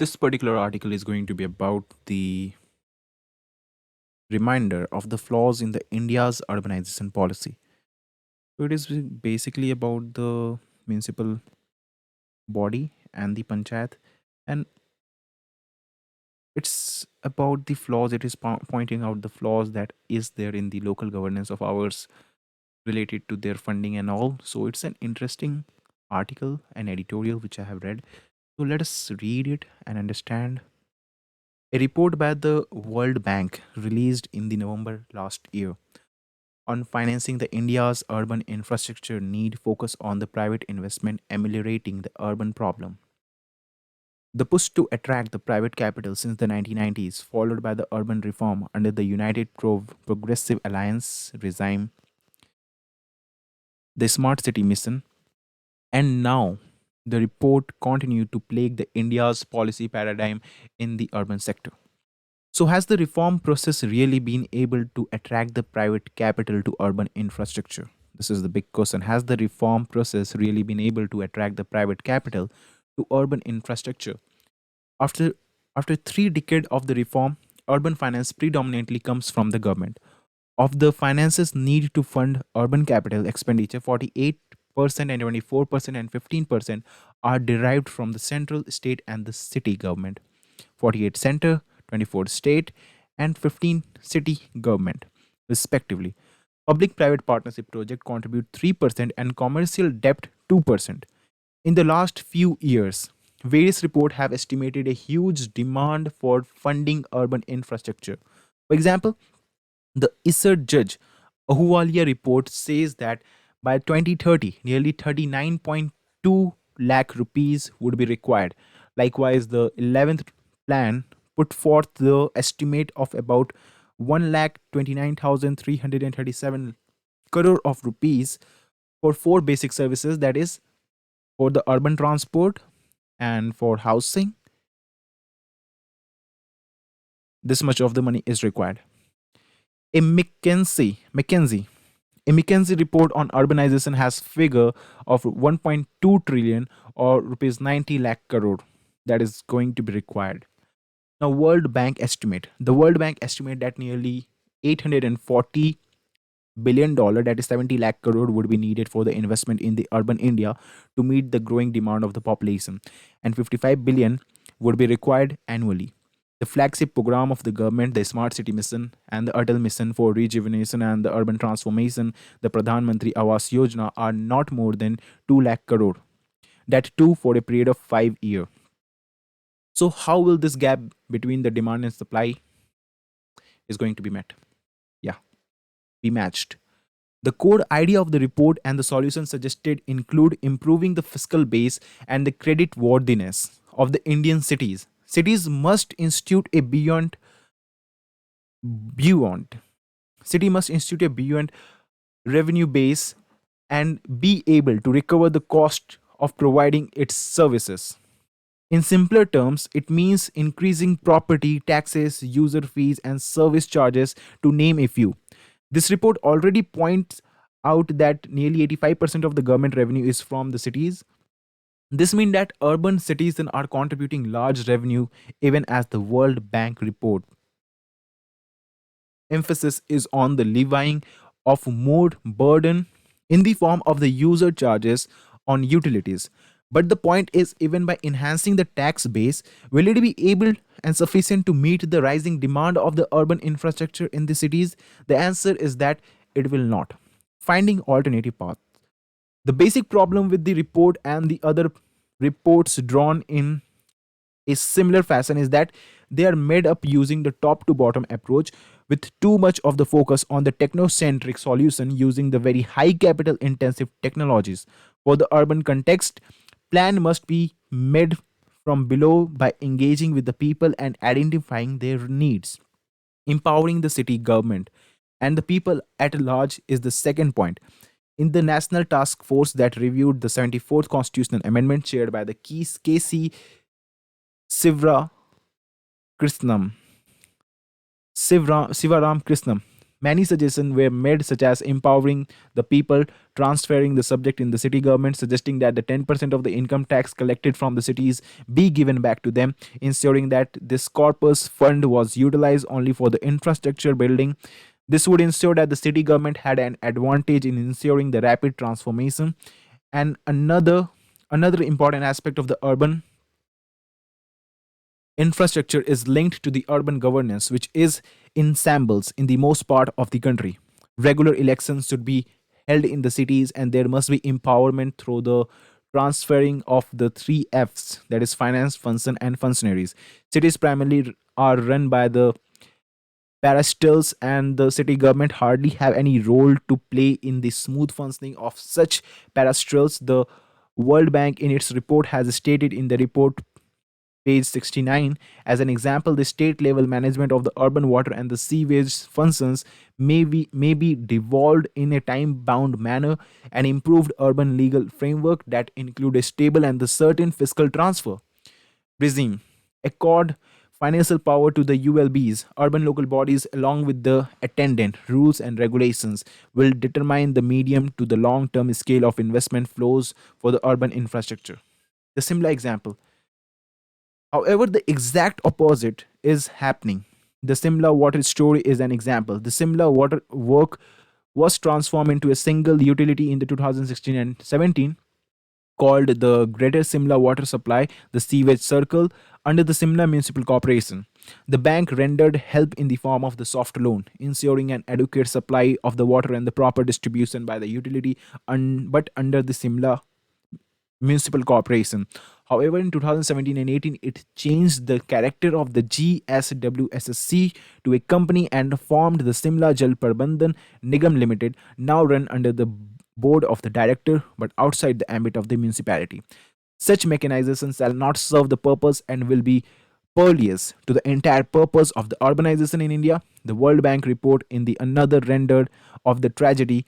This particular article is going to be about the reminder of the flaws in the India's urbanization policy. So it is basically about the municipal body and the panchayat, and it's about the flaws. It is pointing out the flaws that is there in the local governance of ours related to their funding and all. So it's an interesting article and editorial which I have read. So let us read it and understand. A report by the World Bank released in the November last year on financing the India's urban infrastructure need focus on the private investment ameliorating the urban problem. The push to attract the private capital since the 1990s, followed by the urban reform under the United Progressive Alliance regime, the Smart City Mission, and now the report continued to plague the India's policy paradigm in the urban sector. So, has the reform process really been able to attract the private capital to urban infrastructure? This is the big question. Has the reform process really been able to attract the private capital to urban infrastructure? After, after 3 decades of the reform, urban finance predominantly comes from the government. Of the finances needed to fund urban capital expenditure, 48% and 24% and 15% are derived from the central, state, and the city government. 48 center, 24 state, and 15 city government, respectively. Public private partnership project contribute 3% and commercial debt 2%. In the last few years, various reports have estimated a huge demand for funding urban infrastructure. For example, the ISER judge Ahuwalia report says that by 2030, nearly 39.2 lakh rupees would be required. Likewise, the 11th plan put forth the estimate of about 1 lakh 29,337 crore of rupees for four basic services, that is, for the urban transport and for housing. This much of the money is required. A McKinsey report on urbanization has figure of 1.2 trillion or rupees 90 lakh crore that is going to be required. Now, The World Bank estimate that nearly 840 billion dollar, that is 70 lakh crore, would be needed for the investment in the urban India to meet the growing demand of the population, and 55 billion would be required annually. The flagship program of the government, the Smart City Mission and the Atal Mission for Rejuvenation and the Urban Transformation, the Pradhan Mantri Awas Yojana, are not more than 2 lakh crore. That too for a period of 5 years. So how will this gap between the demand and supply is going to be met? Yeah, be matched. The core idea of the report and the solutions suggested include improving the fiscal base and the credit worthiness of the Indian cities. Cities must institute a beyond city must institute a beyond revenue base and be able to recover the cost of providing its services. In simpler terms, it means increasing property taxes, user fees, and service charges, to name a few. This report already points out that nearly 85% of the government revenue is from the cities. This means that urban cities then are contributing large revenue, even as the World Bank report emphasis is on the levying of more burden in the form of the user charges on utilities. But the point is, even by enhancing the tax base, will it be able and sufficient to meet the rising demand of the urban infrastructure in the cities? The answer is that it will not. Finding alternative paths. The basic problem with the report and the other reports drawn in a similar fashion is that they are made up using the top to bottom approach, with too much of the focus on the technocentric solution using the very high capital intensive technologies. For the urban context, plan must be made from below by engaging with the people and identifying their needs. Empowering the city government and the people at large is the second point. In the national task force that reviewed the 74th constitutional amendment chaired by the KC Sivra Krishnam, Sivaram Krishnam, Many suggestions were made, such as empowering the people, transferring the subject in the city government, suggesting that the 10% of the income tax collected from the cities be given back to them, ensuring that this corpus fund was utilized only for the infrastructure building. This would ensure that the city government had an advantage in ensuring the rapid transformation. And another important aspect of the urban infrastructure is linked to the urban governance, which is in shambles in the most part of the country. Regular elections should be held in the cities, and there must be empowerment through the transferring of the three F's, that is, finance, function, and functionaries. Cities primarily are run by the parastels, and the city government hardly have any role to play in the smooth functioning of such parastels. The World Bank, in its report, has stated in the report page 69, as an example, the state level management of the urban water and the sewage functions may be devolved in a time bound manner. An improved urban legal framework that include a stable and the certain fiscal transfer regime accord financial power to the ULBs, urban local bodies, along with the attendant rules and regulations, will determine the medium to the long term scale of investment flows for the urban infrastructure. The similar example. However, the exact opposite is happening. The Simla water story is an example. The Simla water work was transformed into a single utility in the 2016 and 17, called the Greater Simla Water Supply, the Sewage Circle, under the Simla Municipal Corporation. The bank rendered help in the form of the soft loan, ensuring an adequate supply of the water and the proper distribution by the utility, but under the Simla Municipal Corporation. However, in 2017 and 18, it changed the character of the GSWSSC to a company and formed the Simla Jal Prabandhan Nigam Limited, now run under the board of the director but outside the ambit of the municipality. Such mechanization shall not serve the purpose and will be pervious to the entire purpose of the urbanization in India. The World Bank report in the another rendered of the tragedy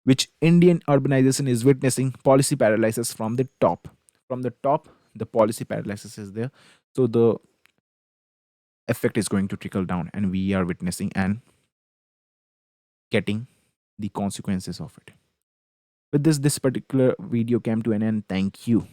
which Indian urbanization is witnessing policy paralysis from the top. From the top, the policy paralysis is there. So the effect is going to trickle down, and we are witnessing and getting the consequences of it. With this particular video came to an end. Thank you.